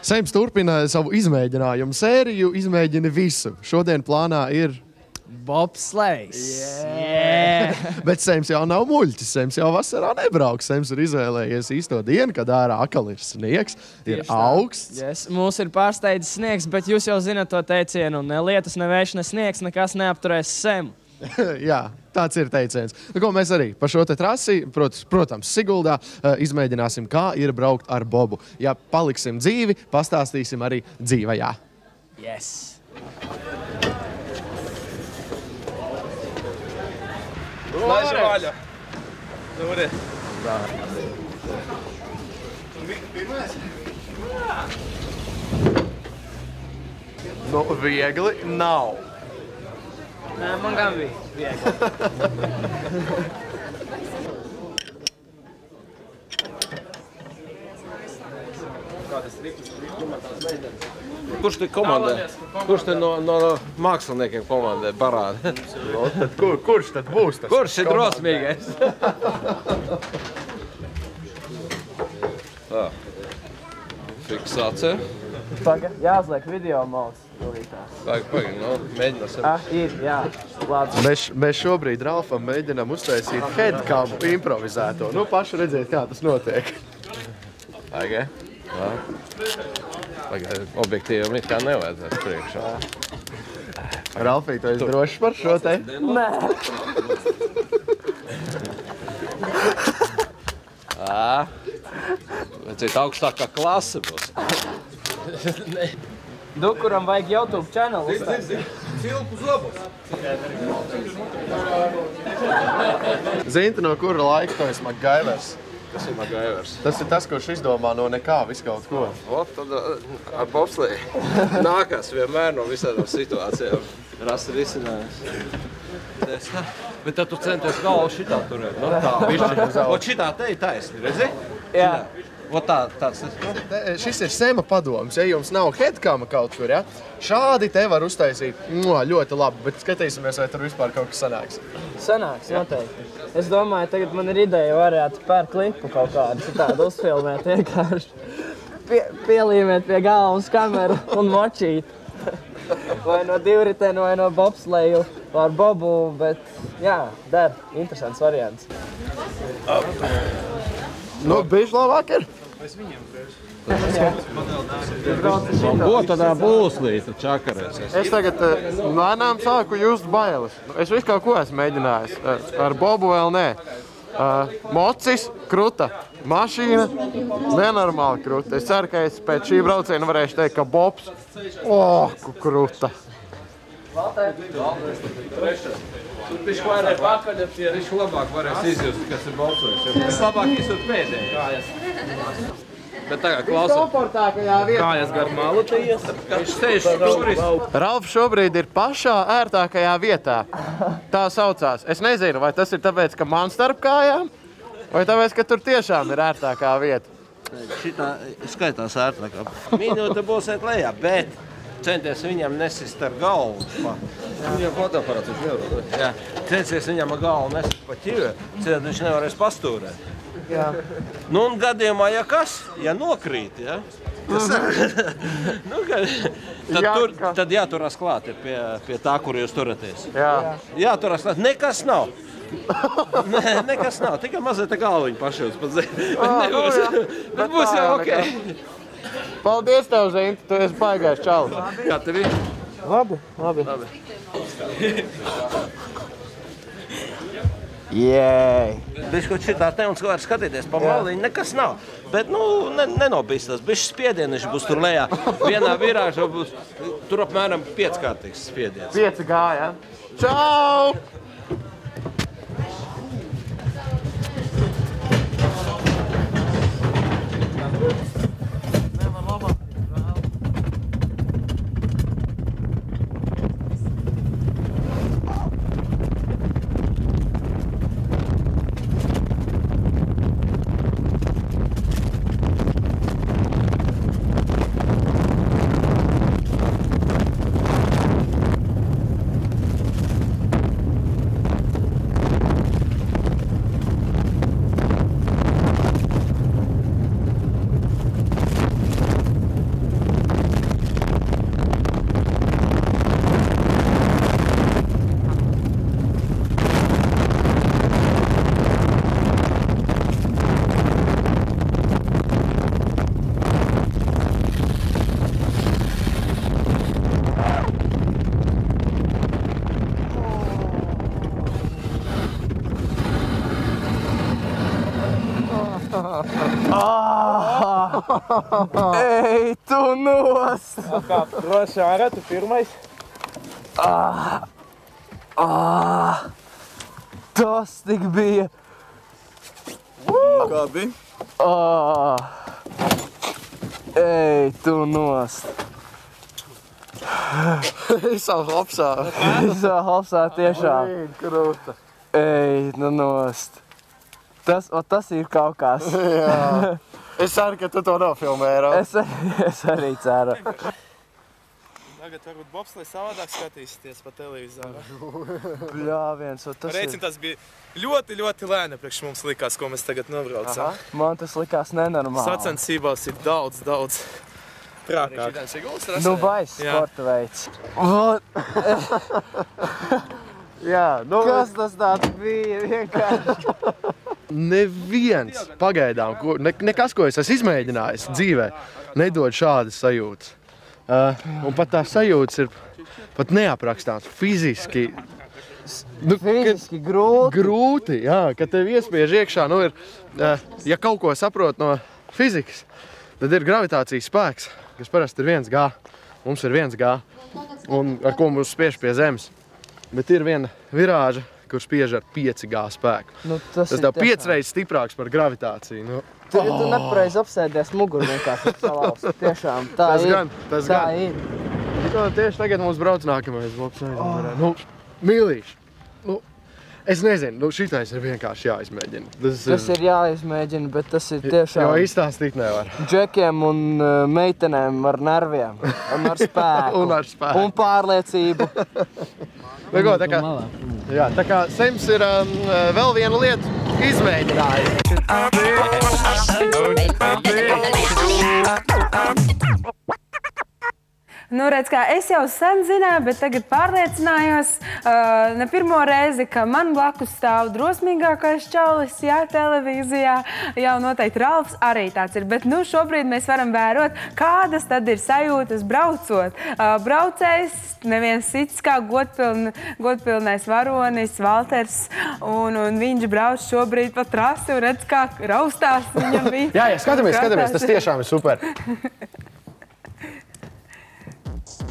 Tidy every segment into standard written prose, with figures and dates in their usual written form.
Seims turpina savu izmēģinājumu sēriju, izmēģina visu. Šodien plānā ir bobslejs. Bet Seims jau nav muļķis, Seims jau vasarā nebrauks. Seims ir izvēlējies īsto dienu, kad ārā akal ir sniegs, ir augsts. Yes. Mūs ir pārsteidzis sniegs, bet jūs jau zināt to teicienu, ne lietus, ne vējš, ne sniegs, nekas neapturēs Semu. Jā, tāds ir teiciens. Nu, ko mēs arī pa šo te trasi, protams, Siguldā, izmēģināsim, kā ir braukt ar bobu. Ja paliksim dzīvi, pastāstīsim arī dzīvajā. Yes. Laiž vaļa. Duri. Pirmais? Nu, viegli nav. Nē, man gan bija viegli. Kurš te komandē? Kurš te no māksliniekiem komandē parāda? No, tad kurš tad būs tas? Kurš ir drosmīgais? Tā. Fiksācija. Tagad jāuzliek video mods. Pagaid, nu, mēģināsim. Ir, jā. Mēs šobrīd Ralfam mēģinām uztaisīt headcamu improvizēto. Nu, paši redzēt, kā tas notiek. Pagaid. Pagaid, objektīvam it kā nevajadzētu priekšā. Ralfī, tu esi drošs par šo te? Nē. Vajadzētu augstākā klase būs. Kuram vajag YouTube channel uztaisīt. Cilpu zobus. Zinti, no kura laika tu esi MacGyvers? Kas ir MacGyvers? Tas ir tas, kurš izdomā no nekā visu kaut ko. Tad ar bobsleju nākās vienmēr no visādām situācijām. Rasta risinājums. Bet tad tu centies galvu šitā turēt. No tā, višķi. Ot šitā te ir taisni, redzi? Jā. Ot tāds. Šis ir Sema padoms, ja jums nav headcama kaut kur, ja? Šādi te var uztaisīt ļoti labi, bet skatīsimies, vai tur vispār kaut kas sanāks. Sanāks, noteikti. Es domāju, tagad man ir ideja, varētu pēr klipu kaut kādu šitādu uzfilmēt vienkārši. Pielīmēt pie galvas kameru un močīt. Vai no divritenu, vai no bobsleju ar bobu, bet jā, der, interesants variants. Nu, bišķi labāk ir. Man būtu tādā būslīta čakarēs. Es tagad lēnām sāku just bailes. Es visu kaut ko esmu mēģinājis. Ar bobu vēl nē. Mocis, kruta. Mašīna, nenormāli kruta. Es ceru, ka es pēc šī brauciena varēšu teikt, ka bobs, kruta. Tur bišķi vairāk pakaļ, ja bišķi labāk varēs izjust, kas ir bobslejs. Es labāk izjūt pēdēji kājas. Bet tagad klausās. Kājas gar malu te ies. Viņš sēž turist. Ralf šobrīd ir pašā ērtākajā vietā. Tā saucās. Es nezinu, vai tas ir tāpēc, ka man starp kājām, vai tāpēc, ka tur tiešām ir ērtākā vieta. Šitā skaitās ērtākā. Minūte būs iet lejā, bet centies viņam nesist ar galvu. Viņam fotoaparāts viņš nevar. Jā, centies viņam ar galvu nesist pa ķivi, citādi viņš nevarēs pastūrēt. Jā. Nu un gadījumā, ja kas, ja nokrīt, ja? Tad jāturās klāt pie tā, kur jūs turaties. Jā. Jāturās klāt. Nekas nav. Nekas nav. Tikai mazliet galviņu pašos pat zini. Bet būs jau ok. Paldies tev, Zinti, tu esi baigājis čalis. Kā tev ir? Labi. Jēj! Bišķi šitā te un var skatīties pa maliņu, nekas nav. Bet, nenobīstās. Bišķi spiedieniši būs tur lejā. Vienā virāžā būs, tur apmēram 5-kārtīgs spiediens. 5G, ja? Čau! Ej, tu nost! Kā droši ārā, tu pirmais? Tas tik bija. Kā bija? Ej, tu nost. Visā hopsā. Visā hopsā tiešām. Krūta. Ej, nu nost. Tas ir kaut kas. Jā. Es ceru, ka tu to nofilmēji, Ro. Es arī ceru. Tagad varbūt bobslēs savādāk skatīsieties pa televizoru. Jā, viens, tas Reicin, tas bija ļoti, ļoti lēni priekš mums likās, ko mēs tagad nobraucām. Man tas likās nenormāli. Sacensībās ir daudz prākāk. Nu, baiss sporta veids. Jā, nu... Kas tas tāds bija vienkārši? Neviens pagaidām, nekas, ko es esmu izmēģinājis dzīvē, nedod šādas sajūtas. Un pat tās sajūtas ir pat neaprakstāms, fiziski. Fiziski grūti. Grūti, jā, kad tev iespiež iekšā, nu ir, ja kaut ko saprot no fizikas, tad ir gravitācijas spēks, kas parasti ir 1G. Mums ir 1G, un ar ko mums spiež pie zemes. Bet ir viena virāža, kur spiež ar 5G spēku. Nu, tas tev 5 reizes stiprāks par gravitāciju. Nu. Tu nepareizi apsēdies muguru vienkārši salauzt. Tiešām, tā ir. Tas gan. Tieši tagad mums brauc nākamais boks. Nu, mīlīši. Nu, es nezinu, nu šitais ir vienkārši jāizmēģina. Tas ir jāizmēģina, bet tas ir tiešām... Jo izstāstīt nevar. Džekiem un meitenēm ar nerviem. Un ar spēku. Un ar spēku. Un pārliecību. Tā kā Sems ir vēl viena lieta izmēģinājis. Nu, redz, kā es jau sen zināju, bet tagad pārliecinājos ne pirmo reizi, ka man blakus stāv drosmīgākais čalis, jā, televīzijā. Jā, noteikti Ralfs arī tāds ir. Bet nu, šobrīd mēs varam vērot, kādas tad ir sajūtas braucot. Braucējs, neviens cits kā godpilnais varonis, Valters, un viņš brauc šobrīd pa trasi un redz, kā raustās viņam bija. Jā, skatāmies, tas tiešām ir super.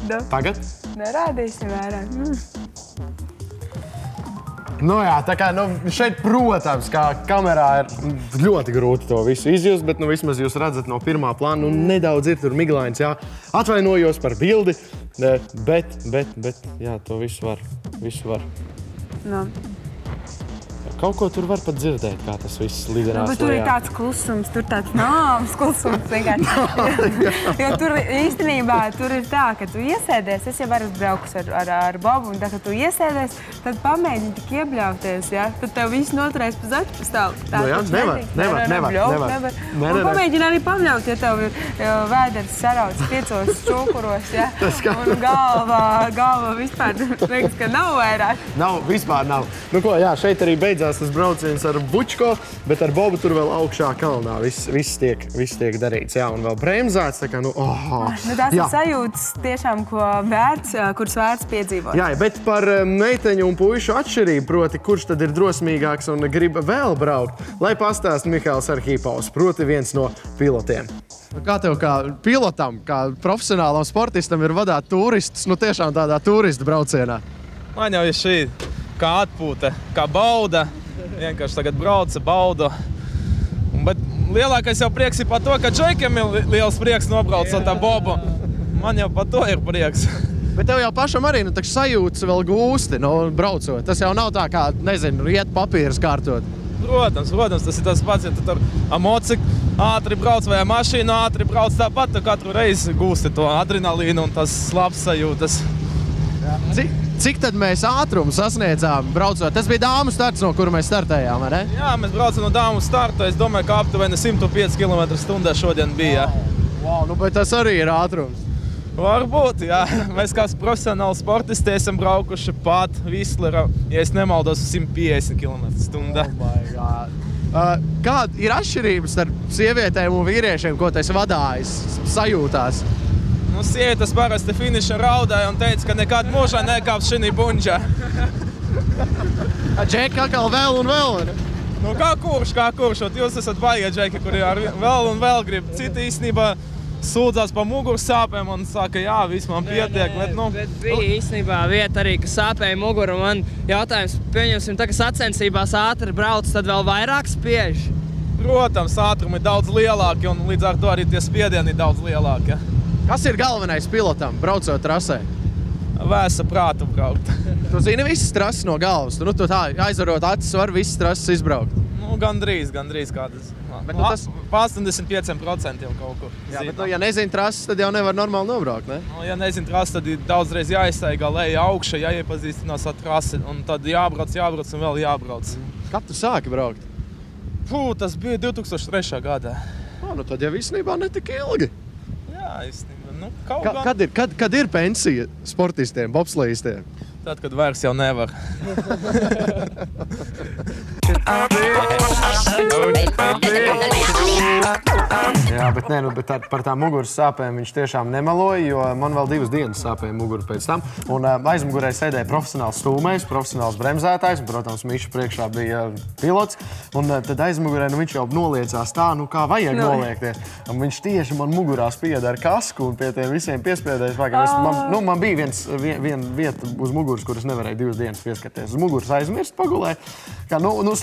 Tagad? Nerādīsim vairāk. Nu jā, tā kā šeit, protams, kā kamerā ir ļoti grūti to visu izjust, bet vismaz jūs redzat no pirmā plāna, nedaudz ir tur miglains, jā. Atvainojos par bildi, bet, jā, to visu var. Nu. Kaut ko tur var pat dzirdēt, kā tas viss liderās. Bet tur ir tāds klusums, tur tāds nāves klusums vienkārši. Jo tur īstenībā tur ir tā, ka tu iesēdies, es jau varu braukus ar Bobu, un tā, ka tu iesēdies, tad pamēģini tik iebļauties, ja? Tad tev viss noturēs pa zaķu pastāvu. Nu jā, nevar. Un pamēģini arī pabļaut, ja tev ir vēders sarauts 5 čūkuros, ja? Un galva vispār, liekas, ka nav vairāk. Vispār nav. Nu ko, jā, šeit arī beidzās tas brauciens ar Bučko, bet ar Bobu tur vēl augšā kalnā. Viss tiek darīts, jā, un vēl bremzēts, tā kā, tās ir sajūtas tiešām, kuras vērts piedzīvot. Jā, bet par meiteņu un puišu atšķirību, proti, kurš tad ir drosmīgāks un grib vēl braukt, lai pastāst Mihāls Arhipovs, proti viens no pilotiem. Kā tev kā pilotam, kā profesionālam sportistam ir vadāt turistus, tiešām tādā turistu braucienā? Man jau ir šī kā atpūta, kā bauda. Vienkārši tagad brauca, baudu. Bet lielākais jau prieks ir par to, ka Džekiem ir liels prieks nobraucot ar Bobu. Man jau par to ir prieks. Bet tev jau pašam arī sajūtas vēl gūsti, braucot. Tas jau nav tā kā, nezinu, iet papīrus kārtot. Protams, tas ir tas pats, ja tu tur motociklu ātri brauc vai mašīnu ātri brauc, tāpat tu katru reizi gūsti to adrenalīnu un tas labs sajūtas. Cik tad mēs ātrumu sasniedzām braucot? Tas bija dāmu starts, no kura mēs startējām, vai ne? Jā, mēs braucam no dāmu starta. Es domāju, ka aptuveni 105 km/h šodien bija. Wow, bet tas arī ir ātrums. Varbūt, jā. Mēs kā profesionāli sportisti esam braukuši pat Vislerā, ja es nemaldos, 150 km/h. Kāda ir atšķirības starp sievietēm un vīriešiem, ko tu esi vadājis, sajūtās? Sievietes parasti finiša raudāja un teica, ka nekad mūžā nekāps šī bunģā. Džeki atkal vēl un vēl? Nu, kā kurš, jūs esat baigi, Džeki, kuri vēl un vēl grib. Citi īstenībā sūdzās pa muguras sāpēm un saka, jā, viss man pietiek, bet, nu... Bet bija īstenībā vieta arī, ka sāpēja muguru, un man jautājums, pieņemsim, tā, ka sacensībās ātri brauc, tad vēl vairāk spiež? Protams, ātrumi ir daudz lielāki, un līdz ar to arī tie spiedieni ir daudz lielāki. Kas ir galvenais pilotam, braucot trasē? Vēsa prātu braukt. Tu zini visas trases no galvas? Tu tā aizvarot acis, var visas trases izbraukt? Nu, gandrīz kādas. Bet, nu, tas... Pa 85% jau kaut kur. Jā, bet, nu, ja nezini trases, tad jau nevar normāli nobraukt, ne? Nu, ja nezini trases, tad ir daudzreiz jāizstaigā leja augša, jāiepazīstinās ar trasi, un tad jābrauc un vēl jābrauc. Kad tu sāki braukt? Tas bija 2003. gadā. Nu tad jau īstenībā netika ilgi. Jā, īstenībā. Nu, Kad ir pensija sportistiem, bobslejistiem? Tad, kad vairs jau nevar. Jā, bet par tām muguras sāpēm viņš tiešām nemaloja, jo man vēl 2 dienas sāpēja muguru pēc tam. Un aizmugurē sēdēja profesionāls stūmējs, profesionāls bremzētājs, un, protams, Miša priekšā bija pilots. Un tad aizmugurē viņš jau noliecās tā, kā vajag noliekties. Un viņš tieši man mugurā spieda ar kasku un pie tiem visiem piespiedējis. Man bija viena vieta uz muguras, kuras nevarēja 2 dienas pieskarties. Uz muguras aizmirst pagulē.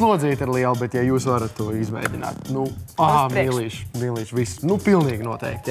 Slodzīte ir liela, bet ja jūs varat to izmēģināt, mīlīši, viss. Pilnīgi noteikti, jā.